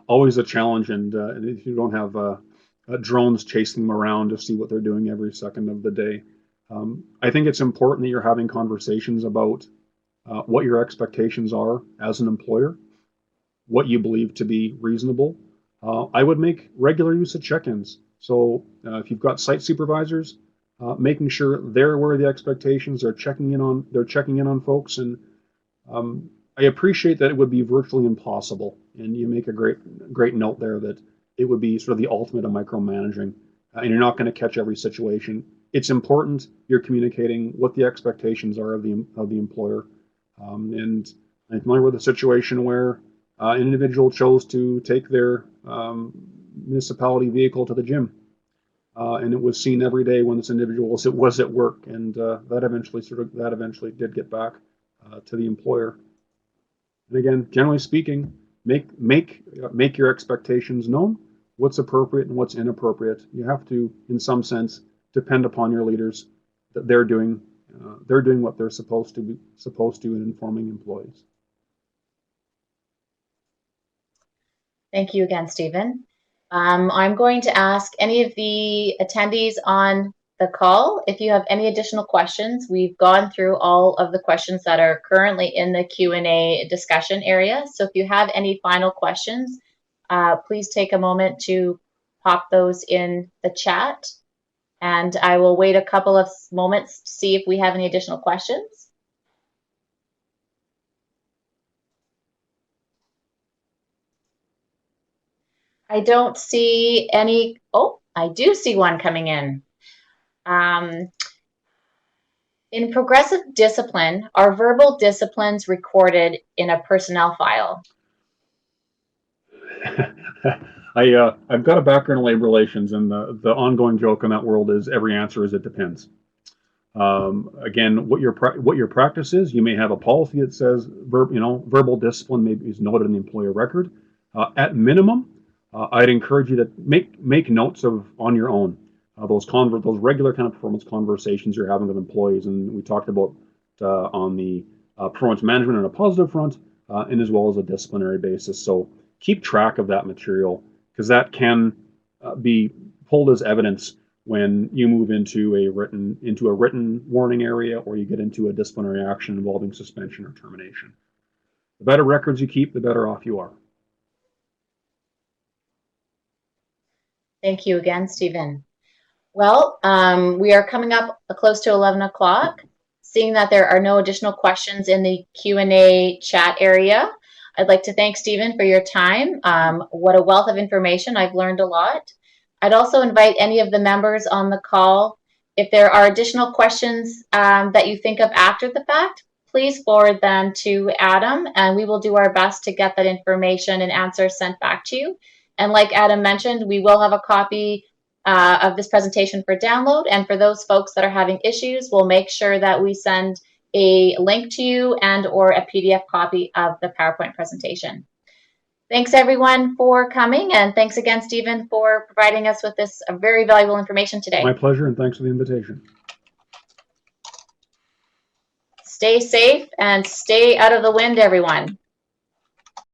Always a challenge, and if you don't have drones chasing them around to see what they're doing every second of the day. I think it's important that you're having conversations about what your expectations are as an employer, what you believe to be reasonable. I would make regular use of check-ins. So if you've got site supervisors, making sure they're aware of the expectations, they're checking in on folks, and I appreciate that it would be virtually impossible. And you make a great note there that it would be sort of the ultimate of micromanaging, and you're not going to catch every situation. It's important you're communicating what the expectations are of the employer. And I'm familiar with a situation where an individual chose to take their municipality vehicle to the gym, and it was seen every day when this individual was at work, and that eventually did get back to the employer. And again, generally speaking, make your expectations known. What's appropriate and what's inappropriate. You have to, in some sense, depend upon your leaders that they're doing what they're supposed to in informing employees. Thank you again, Stephen. I'm going to ask any of the attendees on the call if you have any additional questions. We've gone through all of the questions that are currently in the Q&A discussion area. So if you have any final questions, please take a moment to pop those in the chat. And I will wait a couple of moments to see if we have any additional questions. I don't see any. Oh, I do see one coming in. In progressive discipline, are verbal disciplines recorded in a personnel file? I've got a background in labor relations, and the ongoing joke in that world is every answer is it depends. Again, what your practice is, you may have a policy that says verbal discipline maybe is noted in the employer record. At minimum, I'd encourage you to make notes on your own those regular kind of performance conversations you're having with employees, and we talked about on the performance management on a positive front, and as well as a disciplinary basis. So keep track of that material, because that can be pulled as evidence when you move into a written warning area, or you get into a disciplinary action involving suspension or termination. The better records you keep, the better off you are. Thank you again, Stephen. Well, we are coming up close to 11 o'clock. Seeing that there are no additional questions in the Q&A chat area, I'd like to thank Stephen for your time. What a wealth of information. I've learned a lot. I'd also invite any of the members on the call, if there are additional questions that you think of after the fact, please forward them to Adam, and we will do our best to get that information and answers sent back to you. And like Adam mentioned, we will have a copy of this presentation for download. And for those folks that are having issues, we'll make sure that we send a link to you and or a PDF copy of the PowerPoint presentation. Thanks everyone for coming, and thanks again, Stephen, for providing us with this very valuable information today. My pleasure, and thanks for the invitation. Stay safe and stay out of the wind, everyone.